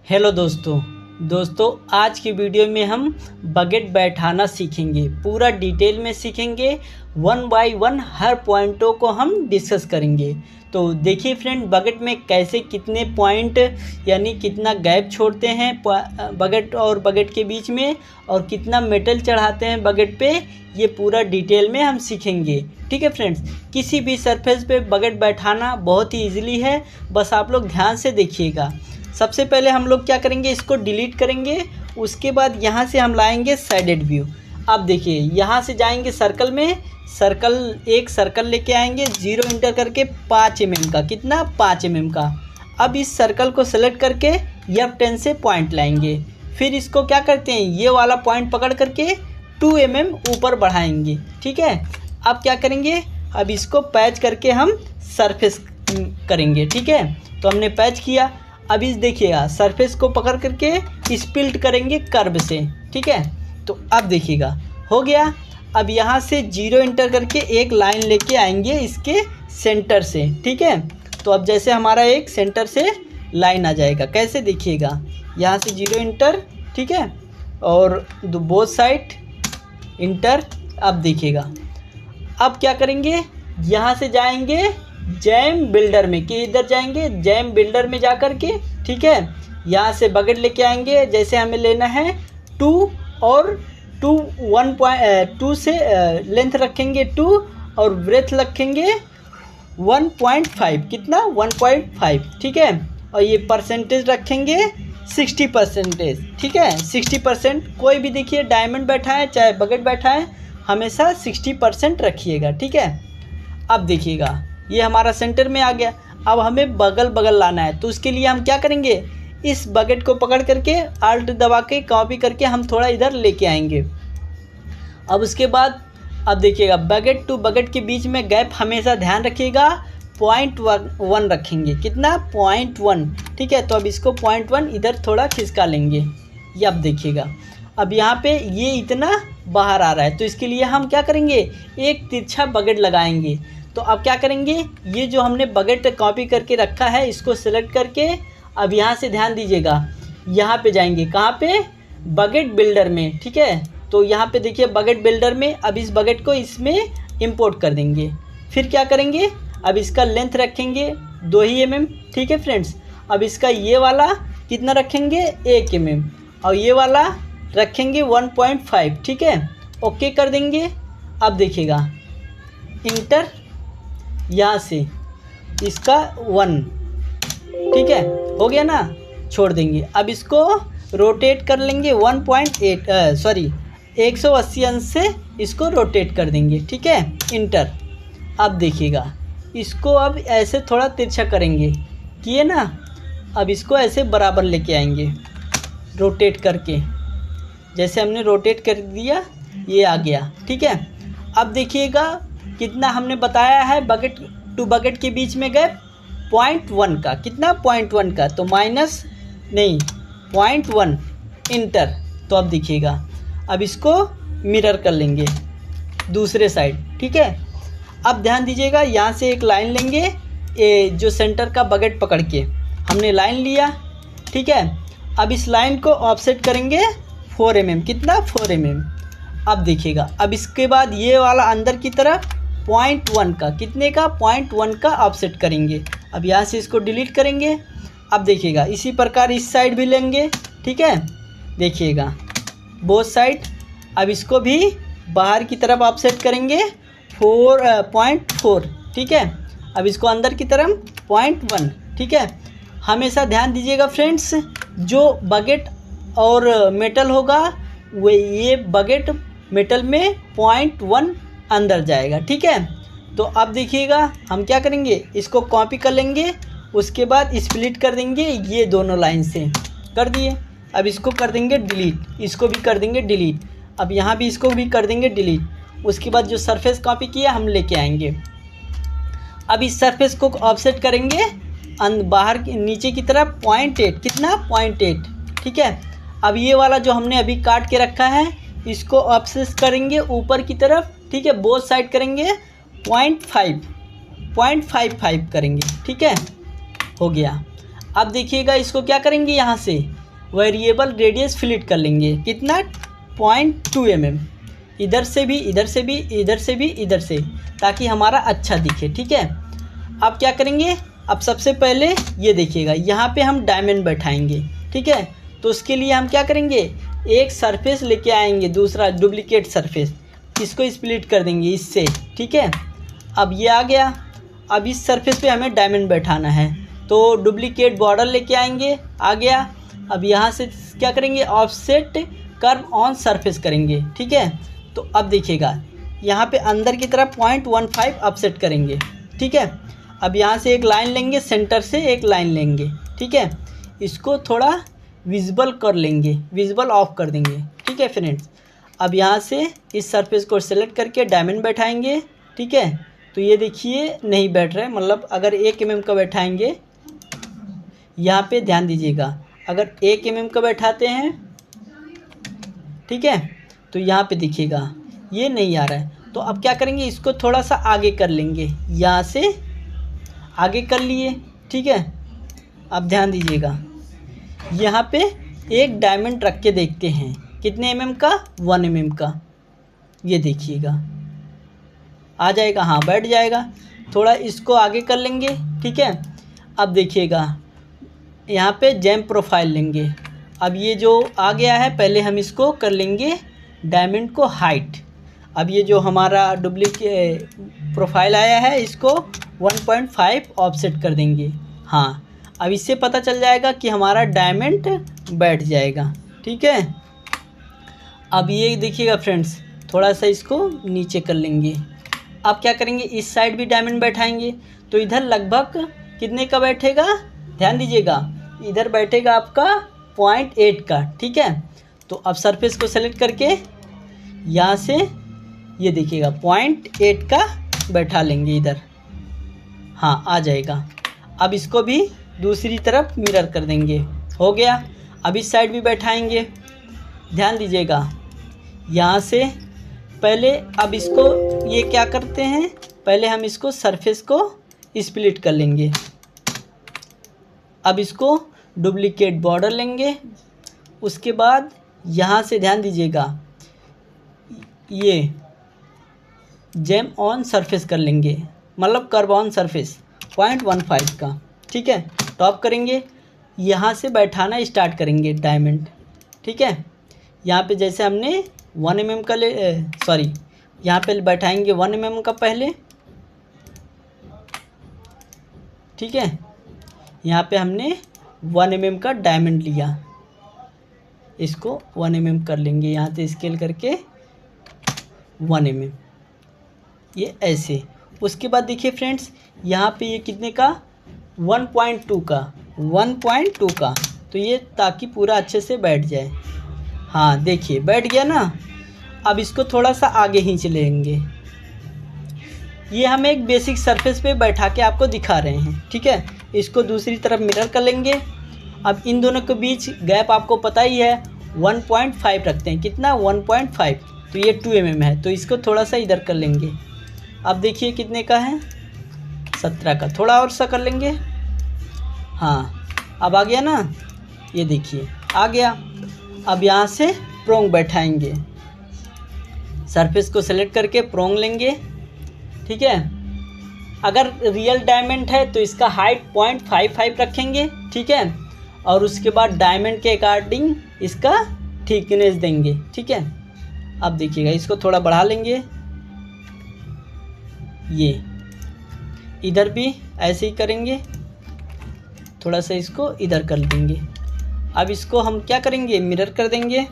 Hello दोस्तों आज की वीडियो में हम बकेट बैठाना सीखेंगे। पूरा डिटेल में सीखेंगे, वन बाय वन हर पॉइंटों को हम डिस्कस करेंगे। तो देखिए फ्रेंड, बकेट में कैसे कितने पॉइंट यानी कितना गैप छोड़ते हैं बकेट और बकेट के बीच में, और कितना मेटल चढ़ाते हैं बकेट पे, ये पूरा डिटेल में हम सीखेंगे। ठीक है फ्रेंड्स, किसी भी सरफेस पे बकेट बैठाना बहुत ही ईजिली है, बस आप लोग ध्यान से देखिएगा। सबसे पहले हम लोग क्या करेंगे, इसको डिलीट करेंगे। उसके बाद यहाँ से हम लाएंगे साइडेड व्यू। अब देखिए, यहाँ से जाएंगे सर्कल में, एक सर्कल लेके आएंगे, 0 इंटर करके 5 mm का, कितना 5 mm का। अब इस सर्कल को सेलेक्ट करके F10 से पॉइंट लाएंगे। फिर इसको क्या करते हैं, ये वाला पॉइंट पकड़ करके 2 mm ऊपर बढ़ाएंगे। ठीक है, अब क्या करेंगे, अब इसको पैच करके हम सरफेस करेंगे। ठीक है, तो हमने पैच किया। अब इस देखिएगा, सरफेस को पकड़ करके स्पिल्ट करेंगे कर्व से। ठीक है, तो अब देखिएगा हो गया। अब यहाँ से 0 इंटर करके एक लाइन लेके आएंगे इसके सेंटर से। ठीक है, तो अब जैसे हमारा एक सेंटर से लाइन आ जाएगा, कैसे देखिएगा, यहाँ से 0 इंटर, ठीक है, और बोथ साइड इंटर। अब देखिएगा, अब क्या करेंगे, यहाँ से जाएंगे जैम बिल्डर में, कि इधर जाएंगे जैम बिल्डर में जा कर के, ठीक है, यहाँ से बकेट लेके आएंगे। जैसे हमें लेना है 2 और 2 से लेंथ रखेंगे 2 और ब्रेथ रखेंगे 1.5, कितना 1.5। ठीक है, और ये परसेंटेज रखेंगे 60%। ठीक है, 60%। कोई भी देखिए डायमंड बैठा है चाहे बकेट बैठा है, हमेशा 60% रखिएगा। ठीक है, अब देखिएगा ये हमारा सेंटर में आ गया। अब हमें बगल बगल लाना है, तो उसके लिए हम क्या करेंगे, इस बकेट को पकड़ करके आल्ट दबा के कॉपी करके हम थोड़ा इधर लेके आएंगे। अब उसके बाद अब देखिएगा, बकेट टू बकेट के बीच में गैप हमेशा ध्यान रखिएगा 0.1 रखेंगे, कितना 0.1। ठीक है, तो अब इसको 0.1 इधर थोड़ा खिसका लेंगे। ये अब देखिएगा, अब यहाँ पे ये इतना बाहर आ रहा है, तो इसके लिए हम क्या करेंगे, एक तिरछा बकेट लगाएंगे। तो अब क्या करेंगे, ये जो हमने बकेट कॉपी करके रखा है इसको सेलेक्ट करके, अब यहाँ से ध्यान दीजिएगा, यहाँ पे जाएंगे, कहाँ पे, बकेट बिल्डर में। ठीक है, तो यहाँ पे देखिए बकेट बिल्डर में, अब इस बकेट को इसमें इंपोर्ट कर देंगे। फिर क्या करेंगे, अब इसका लेंथ रखेंगे 2 ही mm। ठीक है फ्रेंड्स, अब इसका ये वाला कितना रखेंगे 1 mm, और ये वाला रखेंगे 1.5। ठीक है, ओके कर देंगे। अब देखिएगा इंटर, यहाँ से इसका 1, ठीक है, हो गया ना, छोड़ देंगे। अब इसको रोटेट कर लेंगे 180 अंश से इसको रोटेट कर देंगे। ठीक है, इंटर। अब देखिएगा, इसको अब ऐसे थोड़ा तिरछा करेंगे, किए ना, अब इसको ऐसे बराबर लेके आएंगे रोटेट करके, जैसे हमने रोटेट कर दिया, ये आ गया। ठीक है, अब देखिएगा कितना हमने बताया है बकेट टू बकेट के बीच में गैप 0.1 का, कितना 0.1 का, तो माइनस नहीं 0.1 इंटर। तो अब देखिएगा, अब इसको मिरर कर लेंगे दूसरे साइड। ठीक है, अब ध्यान दीजिएगा, यहाँ से एक लाइन लेंगे, ये जो सेंटर का बकेट पकड़ के हमने लाइन लिया। ठीक है, अब इस लाइन को ऑफसेट करेंगे 4 mm, कितना 4 mm। अब देखिएगा, अब इसके बाद ये वाला अंदर की तरफ 0.1 का, कितने का 0.1 का ऑफसेट करेंगे। अब यहाँ से इसको डिलीट करेंगे। अब देखिएगा, इसी प्रकार इस साइड भी लेंगे। ठीक है, देखिएगा बोथ साइड, अब इसको भी बाहर की तरफ ऑफसेट करेंगे 4.4। ठीक है, अब इसको अंदर की तरफ 0.1। ठीक है, हमेशा ध्यान दीजिएगा फ्रेंड्स, जो बकेट और मेटल होगा वो ये बकेट मेटल में 0.1 अंदर जाएगा। ठीक है, तो अब देखिएगा हम क्या करेंगे, इसको कॉपी कर लेंगे, उसके बाद स्प्लिट कर देंगे ये दोनों लाइन से, कर दिए। अब इसको कर देंगे डिलीट, इसको भी कर देंगे डिलीट, अब यहाँ भी इसको भी कर देंगे डिलीट। उसके बाद जो सरफेस कॉपी किया हम लेके आएंगे। अब इस सरफेस को ऑफसेट करेंगे बाहर नीचे की तरफ 0.8, कितना 0.8। ठीक है, अब ये वाला जो हमने अभी काट के रखा है इसको ऑफसेट करेंगे ऊपर की तरफ। ठीक है, बोथ साइड करेंगे 0.55 करेंगे। ठीक है, हो गया। अब देखिएगा, इसको क्या करेंगे, यहाँ से वेरिएबल रेडियस फिलिट कर लेंगे। कितना? 0.2 mm। इधर से भी, इधर से भी, इधर से भी, इधर से, ताकि हमारा अच्छा दिखे। ठीक है, अब क्या करेंगे? अब सबसे पहले ये देखिएगा, यहाँ पे हम डायमंड बैठाएंगे। ठीक है, तो उसके लिए हम क्या करेंगे? एक सरफेस लेके आएंगे, दूसरा डुप्लीकेट सरफेस, इसको स्प्लिट कर देंगे इससे। ठीक है, अब ये आ गया। अब इस सरफेस पे हमें डायमंड बैठाना है, तो डुप्लीकेट बॉर्डर लेके आएंगे, आ गया। अब यहाँ से क्या करेंगे? ऑफसेट कर्व ऑन सरफेस करेंगे। ठीक है, तो अब देखिएगा, यहाँ पे अंदर की तरफ 0.15 ऑफसेट करेंगे। ठीक है, अब यहाँ से एक लाइन लेंगे, सेंटर से एक लाइन लेंगे। ठीक है, इसको थोड़ा विजिबल कर लेंगे, विजिबल ऑफ कर देंगे। ठीक है फ्रेंड्स, अब यहाँ से इस सरफेस को सेलेक्ट करके डायमंड बैठाएंगे। ठीक है, तो ये देखिए नहीं बैठ रहा है, मतलब अगर 1 mm का बैठाएंगे, यहाँ पे ध्यान दीजिएगा, अगर 1 mm का बैठाते हैं, ठीक है, तो यहाँ पे देखिएगा ये नहीं आ रहा है। तो अब क्या करेंगे? इसको थोड़ा सा आगे कर लेंगे, यहाँ से आगे कर लिए। ठीक है, अब ध्यान दीजिएगा, यहाँ पे एक डायमंड रख के देखते हैं, कितने mm का? 1 mm का। ये देखिएगा आ जाएगा, हाँ बैठ जाएगा। थोड़ा इसको आगे कर लेंगे। ठीक है, अब देखिएगा यहाँ पे जैम प्रोफाइल लेंगे। अब ये जो आ गया है, पहले हम इसको कर लेंगे डायमंड को हाइट। अब ये जो हमारा डुप्लीकेट प्रोफाइल आया है, इसको 1.5 ऑफसेट कर देंगे। हाँ, अब इससे पता चल जाएगा कि हमारा डायमंड बैठ जाएगा। ठीक है, अब ये देखिएगा फ्रेंड्स, थोड़ा सा इसको नीचे कर लेंगे। अब क्या करेंगे? इस साइड भी डायमंड बैठाएंगे, तो इधर लगभग कितने का बैठेगा? ध्यान दीजिएगा, इधर बैठेगा आपका 0.8 का। ठीक है, तो अब सरफेस को सेलेक्ट करके यहाँ से ये देखिएगा 0.8 का बैठा लेंगे इधर। हाँ, आ जाएगा। अब इसको भी दूसरी तरफ मिरर कर देंगे, हो गया। अब इस साइड भी बैठाएंगे, ध्यान दीजिएगा, यहाँ से पहले अब इसको ये क्या करते हैं, पहले हम इसको सरफेस को स्प्लिट कर लेंगे। अब इसको डुप्लीकेट बॉर्डर लेंगे, उसके बाद यहाँ से ध्यान दीजिएगा, ये जैम ऑन सरफेस कर लेंगे, मतलब कर्व ऑन सरफेस 0.15 का। ठीक है, टॉप करेंगे, यहाँ से बैठाना स्टार्ट करेंगे डायमंड। ठीक है, यहाँ पे जैसे हमने 1 mm का यहाँ पे बैठाएंगे 1 mm का पहले। ठीक है, यहाँ पे हमने 1 mm का डायमंड लिया, इसको 1 mm कर लेंगे, यहाँ से स्केल करके 1 mm, ये ऐसे। उसके बाद देखिए फ्रेंड्स, यहाँ पे ये कितने का? 1.2 का, 1.2 का। तो ये ताकि पूरा अच्छे से बैठ जाए। हाँ देखिए बैठ गया ना। अब इसको थोड़ा सा आगे खींच लेंगे। ये हम एक बेसिक सरफेस पे बैठा के आपको दिखा रहे हैं। ठीक है, इसको दूसरी तरफ मिरर कर लेंगे। अब इन दोनों के बीच गैप आपको पता ही है, 1.5 रखते हैं। कितना? 1.5। तो ये 2 mm है, तो इसको थोड़ा सा इधर कर लेंगे। अब देखिए कितने का है? 17 का। थोड़ा और सा कर लेंगे। हाँ, अब आ गया ना, ये देखिए आ गया। अब यहाँ से प्रोंग बैठाएंगे, सरफेस को सेलेक्ट करके प्रोंग लेंगे। ठीक है, अगर रियल डायमंड है तो इसका हाइट 0.55 रखेंगे। ठीक है, और उसके बाद डायमंड के अकॉर्डिंग इसका थिकनेस देंगे। ठीक है, अब देखिएगा, इसको थोड़ा बढ़ा लेंगे। ये इधर भी ऐसे ही करेंगे, थोड़ा सा इसको इधर कर देंगे। अब इसको हम क्या करेंगे? मिरर कर देंगे।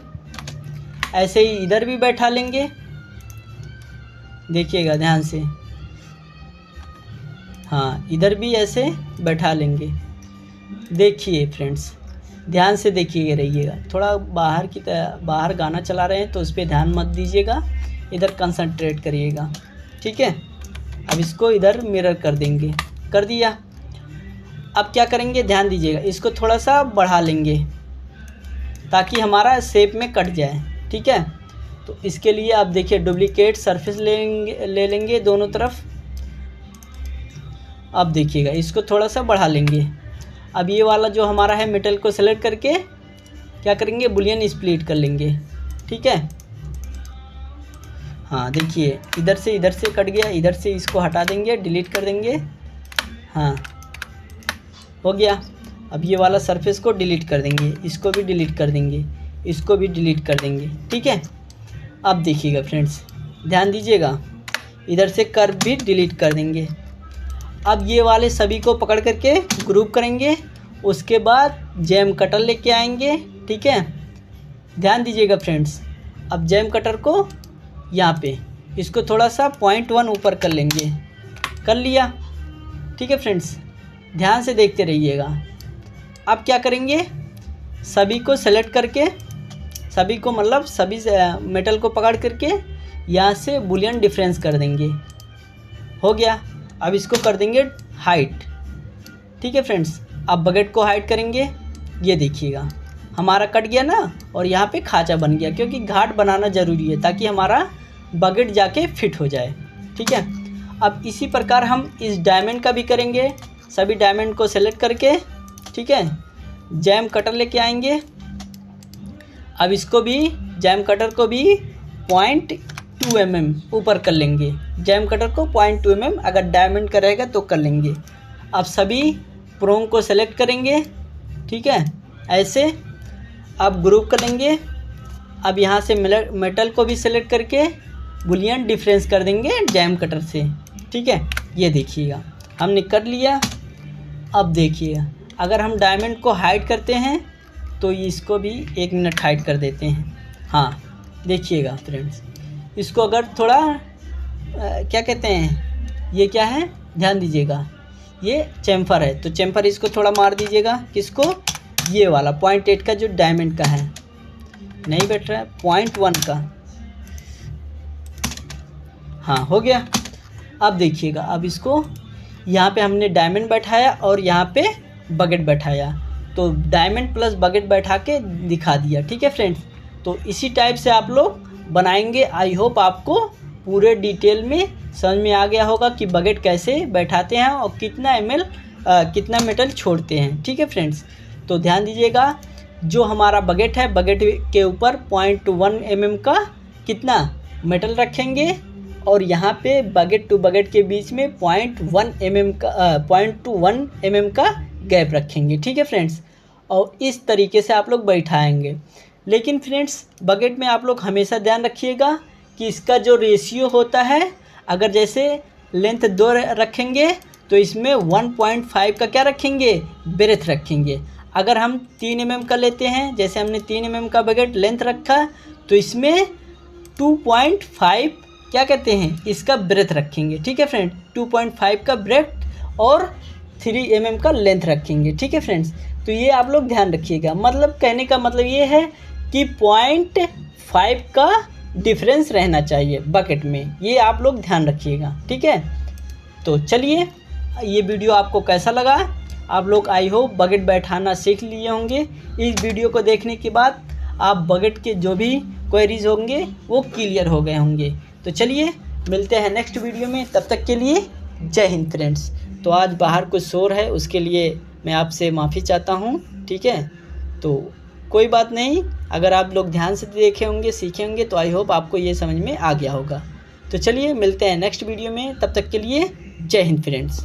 ऐसे ही इधर भी बैठा लेंगे, देखिएगा ध्यान से। हाँ, इधर भी ऐसे बैठा लेंगे। देखिए फ्रेंड्स, ध्यान से देखिए रहिएगा। थोड़ा बाहर गाना चला रहे हैं तो उस पर ध्यान मत दीजिएगा, इधर कंसंट्रेट करिएगा। ठीक है, अब इसको इधर मिरर कर देंगे। कर दिया। अब क्या करेंगे? ध्यान दीजिएगा, इसको थोड़ा सा बढ़ा लेंगे ताकि हमारा शेप में कट जाए। ठीक है, तो इसके लिए आप देखिए डुप्लीकेट सरफेस ले लेंगे दोनों तरफ। अब देखिएगा, इसको थोड़ा सा बढ़ा लेंगे। अब ये वाला जो हमारा है मेटल को सेलेक्ट करके क्या करेंगे, बुलियन स्प्लिट कर लेंगे। ठीक है, हाँ देखिए इधर से कट गया, इधर से इसको हटा देंगे, डिलीट कर देंगे। हाँ हो गया। अब ये वाला सरफेस को डिलीट कर देंगे, इसको भी डिलीट कर देंगे, इसको भी डिलीट कर देंगे। ठीक है, अब देखिएगा फ्रेंड्स, ध्यान दीजिएगा, इधर से कर्व भी डिलीट कर देंगे। अब ये वाले सभी को पकड़ करके ग्रुप करेंगे, उसके बाद जैम कटर लेके आएंगे। ठीक है, ध्यान दीजिएगा फ्रेंड्स, अब जैम कटर को यहाँ पे इसको थोड़ा सा 0.1 ऊपर कर लेंगे, कर लिया। ठीक है फ्रेंड्स, ध्यान से देखते रहिएगा। अब क्या करेंगे, सभी को सेलेक्ट करके, सभी को मतलब सभी मेटल को पकड़ करके यहाँ से बुलियन डिफरेंस कर देंगे। हो गया। अब इसको कर देंगे हाइट। ठीक है फ्रेंड्स, अब बकेट को हाइट करेंगे। ये देखिएगा हमारा कट गया ना, और यहाँ पे खाँचा बन गया, क्योंकि घाट बनाना ज़रूरी है ताकि हमारा बकेट जाके फिट हो जाए। ठीक है, अब इसी प्रकार हम इस डायमंड का भी करेंगे। सभी डायमंड को सेलेक्ट करके, ठीक है, जैम कटर लेके आएंगे। अब इसको भी, जैम कटर को भी 0.2 mm ऊपर कर लेंगे। जैम कटर को 0.2 mm अगर डायमंड का रहेगा तो कर लेंगे। अब सभी प्रोंग को सेलेक्ट करेंगे। ठीक है, ऐसे अब ग्रुप कर लेंगे। अब यहाँ से मेटल को भी सेलेक्ट करके बुलियन डिफरेंस कर देंगे जैम कटर से। ठीक है, ये देखिएगा हमने कर लिया। अब देखिएगा अगर हम डायमंड को हाइड करते हैं तो इसको भी 1 मिनट हाइड कर देते हैं। हाँ देखिएगा फ्रेंड्स, इसको अगर थोड़ा क्या कहते हैं, ये क्या है, ध्यान दीजिएगा, ये चैम्फर है, तो चैम्फर इसको थोड़ा मार दीजिएगा। किसको, ये वाला 0.8 का जो डायमंड का है, नहीं बैठ रहा है, 0.1 का। हाँ हो गया। अब देखिएगा, अब इसको यहाँ पे हमने डायमंड बैठाया और यहाँ पे बकेट बैठाया, तो डायमंड प्लस बकेट बैठा के दिखा दिया। ठीक है फ्रेंड्स, तो इसी टाइप से आप लोग बनाएंगे। आई होप आपको पूरे डिटेल में समझ में आ गया होगा कि बकेट कैसे बैठाते हैं और कितना ml कितना मेटल छोड़ते हैं। ठीक है फ्रेंड्स, तो ध्यान दीजिएगा, जो हमारा बकेट है, बकेट के ऊपर 0.1 mm का कितना मेटल रखेंगे, और यहाँ पे बकेट टू बकेट के बीच में 0.1 mm का 0.21 mm का गैप रखेंगे। ठीक है फ्रेंड्स, और इस तरीके से आप लोग बैठाएंगे। लेकिन फ्रेंड्स बकेट में आप लोग हमेशा ध्यान रखिएगा कि इसका जो रेशियो होता है, अगर जैसे लेंथ 2 रखेंगे तो इसमें 1.5 का क्या रखेंगे, ब्रेथ रखेंगे। अगर हम 3 mm का लेते हैं, जैसे हमने 3 mm का बकेट लेंथ रखा, तो इसमें 2.5 क्या कहते हैं, इसका ब्रेथ रखेंगे। ठीक है फ्रेंड, 2.5 का ब्रेथ और 3 mm का लेंथ रखेंगे। ठीक है फ्रेंड्स, तो ये आप लोग ध्यान रखिएगा। मतलब कहने का मतलब ये है कि 0.5 का डिफरेंस रहना चाहिए बकेट में, ये आप लोग ध्यान रखिएगा। ठीक है, तो चलिए, ये वीडियो आपको कैसा लगा, आप लोग आई होप बकेट बैठाना सीख लिए होंगे। इस वीडियो को देखने के बाद आप बकेट के जो भी क्वेरीज होंगे वो क्लियर हो गए होंगे। तो चलिए मिलते हैं नेक्स्ट वीडियो में, तब तक के लिए जय हिंद फ्रेंड्स। तो आज बाहर कुछ शोर है, उसके लिए मैं आपसे माफ़ी चाहता हूँ। ठीक है, तो कोई बात नहीं, अगर आप लोग ध्यान से देखे होंगे, सीखे होंगे, तो आई होप आपको ये समझ में आ गया होगा। तो चलिए मिलते हैं नेक्स्ट वीडियो में, तब तक के लिए जय हिंद फ्रेंड्स।